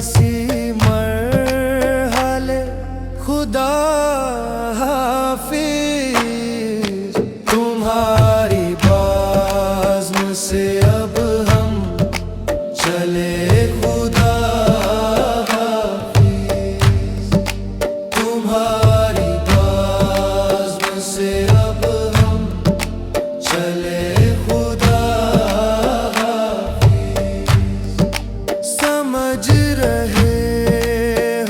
किसी मरहले खुदा हाफिज। तुम्हारी बाज़्म से अब हम चले खुदा हाफिज। तुम्हारी बाज़्म से अब हम चले खुदा हाफिज। समझ रहे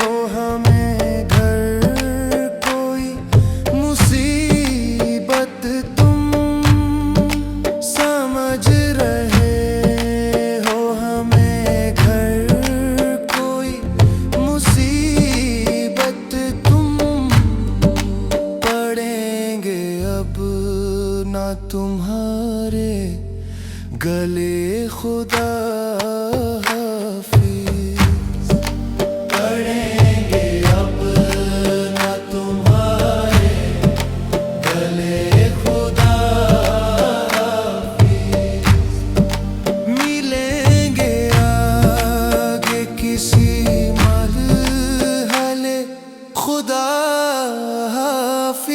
हो हमें घर कोई मुसीबत तुम, समझ रहे हो हमें घर कोई मुसीबत तुम। पड़ेंगे अब ना तुम्हारे गले खुदा हाफिज। पड़ेंगे अब ना तुम्हारे गले खुदा हाफिज। मिलेंगे आगे किसी मरहले खुदा हाफिज।